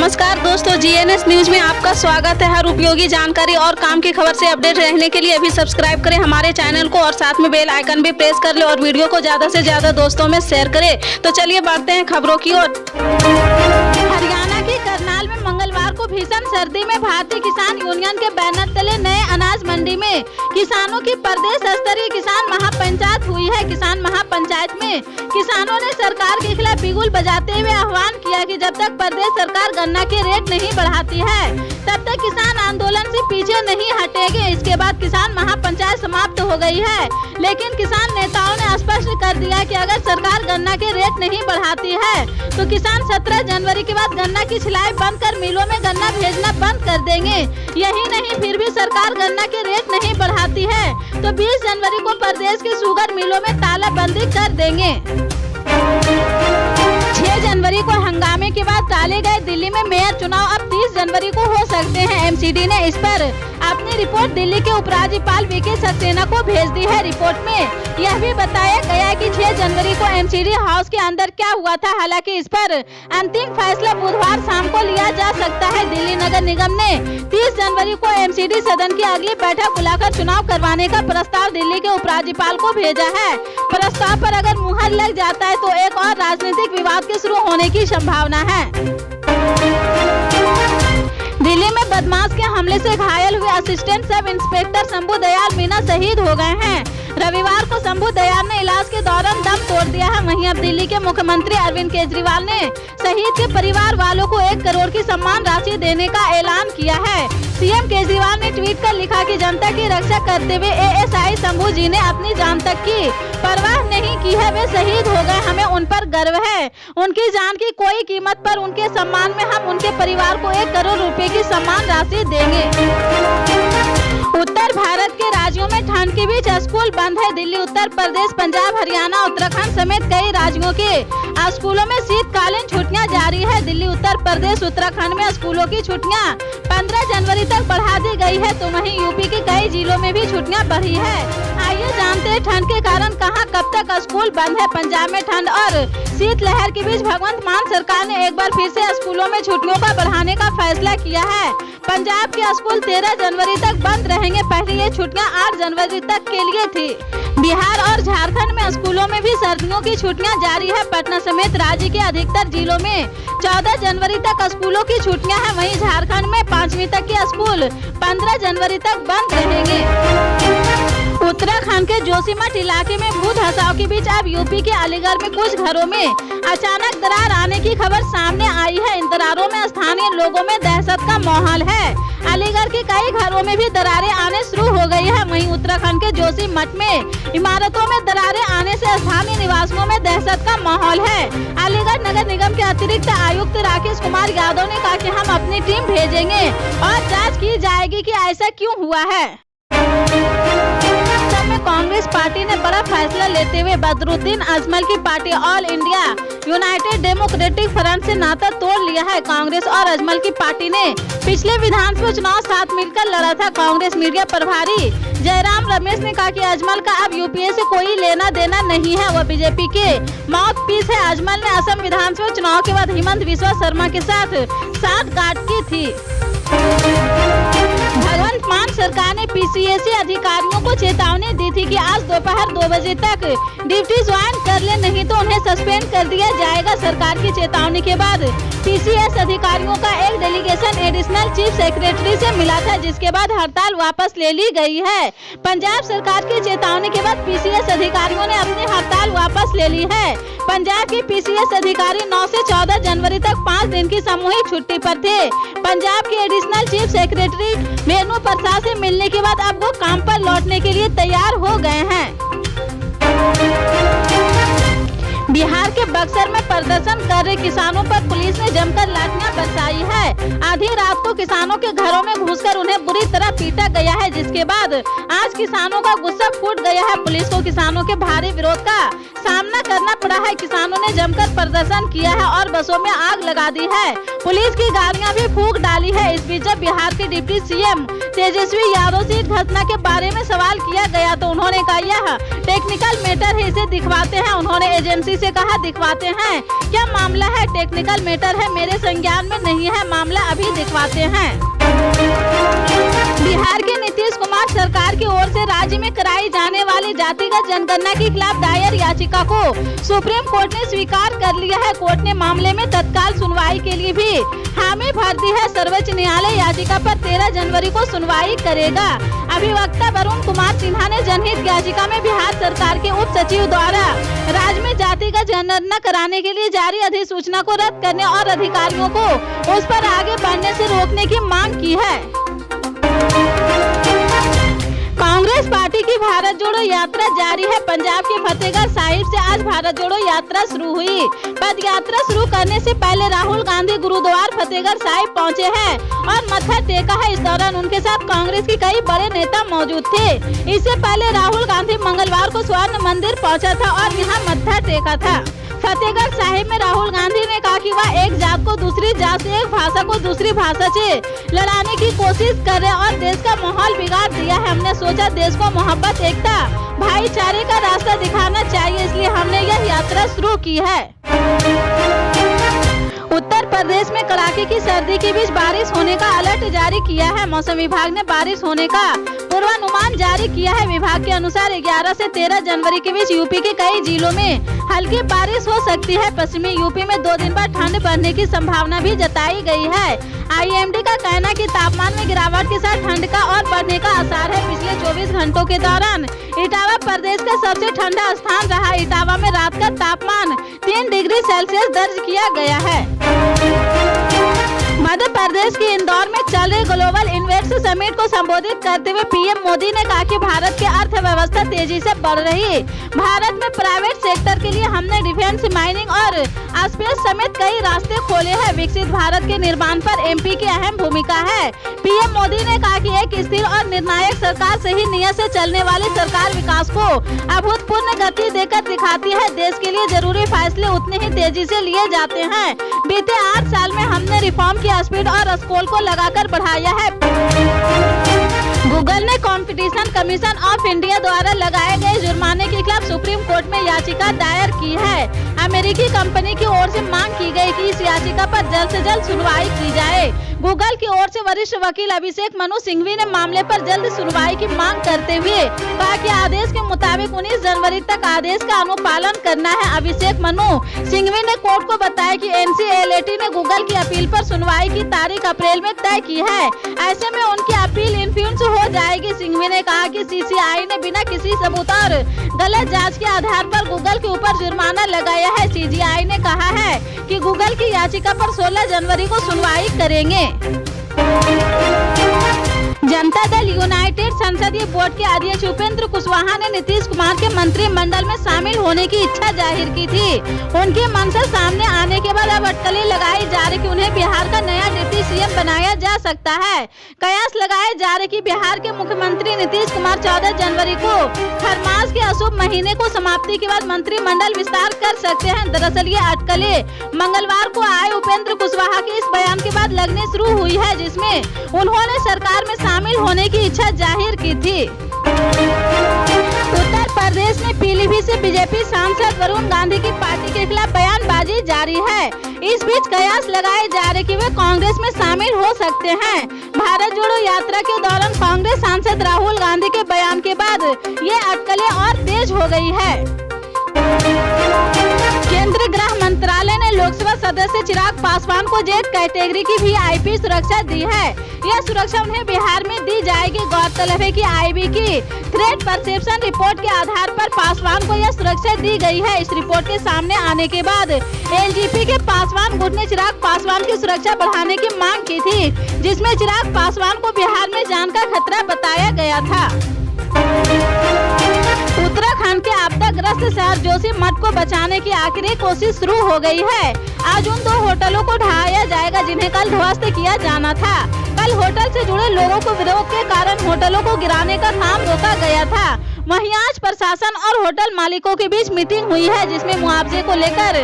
नमस्कार दोस्तों, GNS news में आपका स्वागत है। हर उपयोगी जानकारी और काम की खबर से अपडेट रहने के लिए अभी सब्सक्राइब करें हमारे चैनल को और साथ में बेल आइकन भी प्रेस कर ले और वीडियो को ज्यादा से ज्यादा दोस्तों में शेयर करें। तो चलिए बढ़ते हैं खबरों की ओर। हरियाणा के करनाल में मंगलवार को भीषण सर्दी में भारतीय किसान यूनियन के बैनर तले नए अनाज मंडी में किसानों की प्रदेश स्तरीय किसान महापंचायत हुई है। किसान महापंचायत में किसानों ने सरकार के खिलाफ बिगुल बजाते हुए आह्वान किया कि जब तक प्रदेश सरकार गन्ना के रेट नहीं बढ़ाती है तब तक किसान आंदोलन से पीछे नहीं हटेंगे। इसके बाद किसान महापंचायत समाप्त हो गई है, लेकिन किसान नेताओं ने स्पष्ट कर दिया कि अगर सरकार गन्ना के रेट नहीं बढ़ाती है तो किसान 17 जनवरी के बाद गन्ना की छिलाई बंद कर मिलों में गन्ना भेजना बंद कर देंगे। यही नहीं, फिर भी सरकार गन्ना के रेट नहीं बढ़ाती है तो 20 जनवरी को प्रदेश के शुगर मिलों में तालाबंदी कर देंगे। 6 जनवरी को हंगामे के बाद टाले गए दिल्ली में मेयर चुनाव अब 30 जनवरी को हो सकते हैं। एमसीडी ने इस पर अपनी रिपोर्ट दिल्ली के उपराज्यपाल वीके सक्सेना को भेज दी है। रिपोर्ट में यह भी बताया गया कि 6 जनवरी को एमसीडी हाउस के अंदर क्या हुआ था। हालांकि इस पर अंतिम फैसला बुधवार शाम को लिया जा सकता है। दिल्ली नगर निगम ने 30 जनवरी को एमसीडी सदन की अगली बैठक बुलाकर चुनाव करवाने का प्रस्ताव दिल्ली के उपराज्यपाल को भेजा है। प्रस्ताव पर अगर मुहर लग जाता है तो एक और राजनीतिक विवाद के शुरू होने की संभावना है। दिल्ली में बदमाश के हमले से घायल हुए assistant sub inspector Shambhu Dayal Meena शहीद हो गए हैं। रविवार को शंभू दयाल ने इलाज के दौरान दम तोड़ दिया है। वहीं अब दिल्ली के मुख्यमंत्री अरविंद केजरीवाल ने शहीद के परिवार वालों को 1 करोड़ की सम्मान राशि देने का ऐलान किया है। सीएम केजरीवाल ने ट्वीट कर लिखा कि जनता की रक्षा करते हुए एएसआई शंभू जी ने अपनी जान तक की परवाह नहीं की है। वे शहीद हो गए, हमें उन पर गर्व है। उनकी जान की कोई कीमत पर उनके सम्मान में हम उनके परिवार को 1 करोड़ रुपए की सम्मान राशि देंगे। उत्तर भारत के राज्यों में ठंड के बीच स्कूल बंद है। दिल्ली, उत्तर प्रदेश, पंजाब, हरियाणा, उत्तराखंड समेत कई राज्यों के स्कूलों में शीतकालीन छुट्टियां जारी है। दिल्ली, उत्तर प्रदेश, उत्तराखंड में स्कूलों की छुट्टियां 15 जनवरी तक बढ़ा दी गई है तो वहीं यूपी के कई जिलों में भी छुट्टियां बढ़ी है। आइए जानते हैं ठंड के कारण कहां कब तक स्कूल बंद है। पंजाब में ठंड और शीतलहर के बीच भगवंत मान सरकार ने एक बार फिर से स्कूलों में छुट्टियों का बढ़ाने का फैसला किया है। पंजाब के स्कूल 13 जनवरी तक बंद रहेंगे। पहले ये छुट्टियां 8 जनवरी तक के लिए थी। बिहार और झारखंड में स्कूलों में भी सर्दियों की छुट्टियां जारी है। पटना समेत राज्य के अधिकतर जिलों में 14 जनवरी तक स्कूलों की छुट्टियां हैं। वहीं झारखंड में 5वीं तक के स्कूल 15 जनवरी तक बंद रहेंगे। उत्तराखंड के जोशीमठ इलाके में भू धसाव के बीच अब यूपी के अलीगढ़ में कुछ घरों में अचानक दरार आने की खबर सामने आई है। इन दरारों में स्थानीय लोगों में दहशत का माहौल है। अलीगढ़ के कई घरों में भी दरारें आने शुरू हो गई है। वहीं उत्तराखंड के जोशीमठ में इमारतों में दरारें आने से स्थानीय निवासियों में दहशत का माहौल है। अलीगढ़ नगर निगम के अतिरिक्त आयुक्त राकेश कुमार यादव ने कहा कि हम अपनी टीम भेजेंगे और जाँच की जाएगी कि ऐसा क्यों हुआ है। कांग्रेस पार्टी ने बड़ा फैसला लेते हुए बदरुद्दीन अजमल की party all India United democratic front से नाता तोड़ लिया है। कांग्रेस और अजमल की पार्टी ने पिछले विधानसभा चुनाव साथ मिलकर लड़ा था। कांग्रेस मीडिया प्रभारी जयराम रमेश ने कहा कि अजमल का अब यूपीए से कोई लेना देना नहीं है, वह बीजेपी के माउथ पीस है। अजमल ने असम विधानसभा चुनाव के बाद हिमंत बिस्वा शर्मा के साथ साठगांठ की थी। भगवंत मान सरकार ने पीसीएसी अधिकारियों को चेतावनी दी थी कि आज दोपहर 2 बजे तक ड्यूटी ज्वाइन कर ले, नहीं तो उन्हें सस्पेंड कर दिया जाएगा। सरकार की चेतावनी के बाद पीसीएस अधिकारियों का एक डेलीगेशन एडिशनल चीफ सेक्रेटरी से मिला था, जिसके बाद हड़ताल वापस ले ली गई है। पंजाब सरकार की चेतावनी के बाद पीसीएस अधिकारियों ने अपनी हड़ताल वापस ले ली है। पंजाब के पीसीएस अधिकारी 9 से 14 जनवरी तक 5 दिन की सामूहिक छुट्टी पर थे। पंजाब के एडिशनल चीफ सेक्रेटरी वेणु प्रसाद से मिलने के बाद अब वो काम पर लौटने के लिए तैयार हो गए हैं। बिहार के बक्सर में प्रदर्शन कर रहे किसानों पर पुलिस ने जमकर लाठियां बरसाई है। आधी रात को किसानों के घरों में घुसकर उन्हें बुरी तरह पीटा गया है, जिसके बाद आज किसानों का गुस्सा फूट गया है। पुलिस को किसानों के भारी विरोध का सामना करना पड़ा है। किसानों ने जमकर प्रदर्शन किया है और बसों में आग लगा दी है। पुलिस की गाड़ियां भी फूंक डाली है। इस बीच जब बिहार के डिप्टी सीएम तेजस्वी यादव से घटना के बारे में सवाल किया गया तो उन्होंने कहा यह टेक्निकल मैटर है, इसे दिखवाते हैं। उन्होंने एजेंसी से कहा दिखवाते हैं, क्या मामला है? टेक्निकल मैटर है, मेरे संज्ञान में नहीं है मामला, अभी दिखवाते हैं। बिहार के नीतीश कुमार सरकार की ओर से राज्य में कराई जाने वाली जातिगत जनगणना के खिलाफ दायर याचिका को सुप्रीम कोर्ट ने स्वीकार कर लिया है। कोर्ट ने मामले में तत्काल सुनवाई के लिए भी हामी भर दी है। सर्वोच्च न्यायालय याचिका पर 13 जनवरी को सुनवाई करेगा। अभिवक्ता वरुण कुमार सिन्हा ने जनहित याचिका में बिहार सरकार के उप सचिव द्वारा राज्य में जातिगत जनगणना कराने के लिए जारी अधिसूचना को रद्द करने और अधिकारियों को उस पर आगे बढ़ने से रोकने की मांग की है। कांग्रेस पार्टी की भारत जोड़ो यात्रा जारी है। पंजाब के फतेहगढ़ साहिब से आज भारत जोड़ो यात्रा शुरू हुई। पद यात्रा शुरू करने से पहले राहुल गांधी गुरुद्वार फतेहगढ़ साहिब पहुंचे हैं और मत्था टेका है। इस दौरान उनके साथ कांग्रेस के कई बड़े नेता मौजूद थे। इससे पहले राहुल गांधी मंगलवार को स्वर्ण मंदिर पहुंचा था और यहाँ मत्था टेका था। फतेहगढ़ साहिब में राहुल गांधी ने कहा कि वह एक जात को दूसरी जात से, एक भाषा को दूसरी भाषा से लड़ाने की कोशिश कर रहे और देश का माहौल बिगाड़ दिया है। हमने सोचा देश को मोहब्बत, एकता, भाईचारे का रास्ता दिखाना चाहिए, इसलिए हमने यह यात्रा शुरू की है। उत्तर प्रदेश में कड़ाके की सर्दी के बीच बारिश होने का अलर्ट जारी किया है। मौसम विभाग ने बारिश होने का पूर्वानुमान जारी किया है। विभाग के अनुसार 11 से 13 जनवरी के बीच यूपी के कई जिलों में हल्की बारिश हो सकती है। पश्चिमी यूपी में 2 दिन बाद ठंड बढ़ने की संभावना भी जताई गई है। IMD का कहना है कि तापमान में गिरावट के साथ ठंड का और बढ़ने का आसार है। पिछले 24 घंटों के दौरान इटावा प्रदेश का सबसे ठंडा स्थान रहा। इटावा में रात का तापमान 3 डिग्री सेल्सियस दर्ज किया गया है। मध्य प्रदेश के इंदौर में चल रहे ग्लोबल इन्वेस्ट समिट को संबोधित करते हुए पीएम मोदी ने कहा कि भारत की अर्थव्यवस्था तेजी से बढ़ रही है। भारत में प्राइवेट सेक्टर के लिए हमने डिफेंस, माइनिंग और स्पेस समेत कई रास्ते खोले हैं। विकसित भारत के निर्माण पर MP की अहम भूमिका है। पीएम मोदी ने कहा कि एक स्थिर और निर्णायक सरकार सही नियत से चलने वाली सरकार विकास को अभूतपूर्व गति देकर दिखाती है। देश के लिए जरूरी फैसले उतने ही तेजी से लिए जाते हैं। बीते 8 साल में हमने रिफॉर्म की स्पीड और स्कोर को लगाकर बढ़ाया है। गूगल ने कंपटीशन कमीशन ऑफ इंडिया द्वारा लगाए गए जुर्माने के खिलाफ सुप्रीम कोर्ट में याचिका दायर की है। अमेरिकी कंपनी की ओर से मांग की गई कि इस याचिका पर जल्द से जल्द सुनवाई की जाए। गूगल की ओर से वरिष्ठ वकील अभिषेक मनु सिंघवी ने मामले पर जल्द सुनवाई की मांग करते हुए कहा कि आदेश के मुताबिक 19 जनवरी तक आदेश का अनुपालन करना है। अभिषेक मनु सिंघवी ने कोर्ट को बताया कि NCLAT ने गूगल की अपील पर सुनवाई की तारीख अप्रैल में तय की है। ऐसे में उनकी अपील इन्फ्लुएंस हो जाएगी। सिंघवी ने कहा कि CCI ने बिना किसी सबूत और गलत जांच के आधार पर गूगल के ऊपर जुर्माना लगाया है। CGI ने कहा है कि गूगल की याचिका पर 16 जनवरी को सुनवाई करेंगे। जनता दल यूनाइटेड संसदीय बोर्ड के अध्यक्ष उपेंद्र कुशवाहा ने नीतीश कुमार के मंत्रिमंडल में शामिल होने की इच्छा जाहिर की थी। उनकी मंशा सामने आने के बाद अब अटकलें लगाई जा रही कि उन्हें बिहार का नया डिप्टी CM बनाया जा सकता है। कयास लगाए जा रहे कि बिहार के मुख्यमंत्री नीतीश कुमार 14 जनवरी को खरमास के अशुभ महीने को समाप्ति के बाद मंत्रिमंडल विस्तार कर सकते हैं। दरअसल ये अटकलें मंगलवार को आए उपेंद्र कुशवाहा के इस बयान के बाद लगने शुरू हुई है, जिसमें उन्होंने सरकार में शामिल होने की इच्छा जाहिर की थी। उत्तर प्रदेश में पीलीभीत से बीजेपी सांसद वरुण गांधी की पार्टी के खिलाफ बयानबाजी जारी है। इस बीच कयास लगाए जा रहे कि वे कांग्रेस में शामिल हो सकते हैं। भारत जोड़ो यात्रा के दौरान कांग्रेस सांसद राहुल गांधी के बयान के बाद ये अटकलें और तेज हो गई है। केंद्रीय गृह मंत्रालय ने लोकसभा सदस्य चिराग पासवान को जेड कैटेगरी की VIP सुरक्षा दी है। यह सुरक्षा उन्हें बिहार में दी जाएगी। गौरतलब है कि IB की थ्रेट परसेप्शन रिपोर्ट के आधार पर पासवान को यह सुरक्षा दी गई है। इस रिपोर्ट के सामने आने के बाद LGP के पासवान गुट ने चिराग पासवान की सुरक्षा बढ़ाने की मांग की थी, जिसमें चिराग पासवान को बिहार में जान का खतरा बताया गया था। उत्तराखंड के आपदाग्रस्त शहर जोशीमठ को बचाने की आखिरी कोशिश शुरू हो गई है। आज उन 2 होटलों को ढहाया जाएगा जिन्हें कल ध्वस्त किया जाना था। कल होटल से जुड़े लोगों को विरोध के कारण होटलों को गिराने का काम रोका गया था। वहीं आज प्रशासन और होटल मालिकों के बीच मीटिंग हुई है, जिसमें मुआवजे को लेकर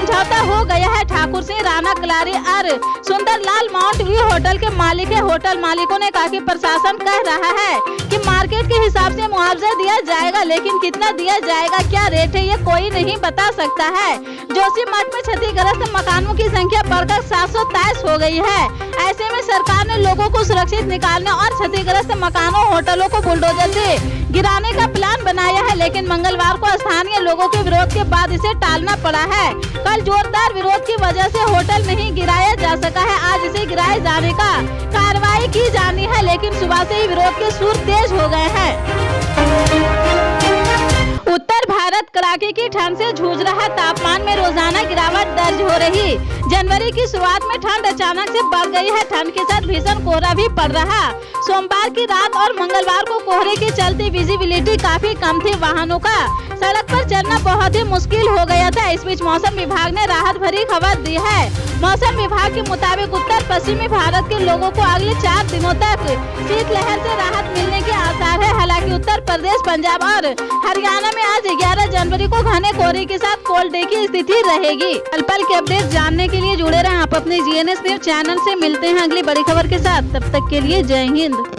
समझौता हो गया है। ठाकुर सिंह राणा कलारी और सुंदरलाल माउंट व्यू होटल के मालिक है। होटल मालिकों ने कहा कि प्रशासन कह रहा है कि मार्केट के हिसाब से मुआवजा दिया जाएगा, लेकिन कितना दिया जाएगा, क्या रेट है, ये कोई नहीं बता सकता है। जोशीमठ में क्षतिग्रस्त मकानों की संख्या बढ़कर 723 हो गई है। ऐसे में सरकार ने लोगों को सुरक्षित निकालने और क्षतिग्रस्त मकानों होटलों को बुलडोजर से गिराने का प्लान बनाया है, लेकिन मंगलवार को स्थानीय लोगों के विरोध के बाद इसे टालना पड़ा है। कल जोरदार विरोध की वजह से होटल नहीं गिराया जा सका है। आज इसे गिराए जाने का कार्रवाई की जानी है, लेकिन सुबह से ही विरोध के सुर तेज हो गए हैं। उत्तर भारत कड़ाके की ठंड से जूझ रहा। तापमान में रोजाना गिरावट दर्ज हो रही। जनवरी की शुरुआत में ठंड अचानक से बढ़ गई है। ठंड के साथ भीषण कोहरा भी पड़ रहा। सोमवार की रात और मंगलवार को कोहरे के चलते विजिबिलिटी काफी कम थी। वाहनों का सड़क पर चलना बहुत ही मुश्किल हो गया था। इस बीच मौसम विभाग ने राहत भरी खबर दी है। मौसम विभाग के मुताबिक उत्तर पश्चिमी भारत के लोगों को अगले 4 दिनों तक शीतलहर से राहत मिलने के आसार है। हालांकि उत्तर प्रदेश, पंजाब और हरियाणा में आज 11 जनवरी को घने कोहरे के साथ कोल्ड डे की स्थिति रहेगी। पल-पल के अपडेट जानने के लिए जुड़े रहें आप अपने GNS न्यूज चैनल से। मिलते हैं अगली बड़ी खबर के साथ, तब तक के लिए जय हिंद।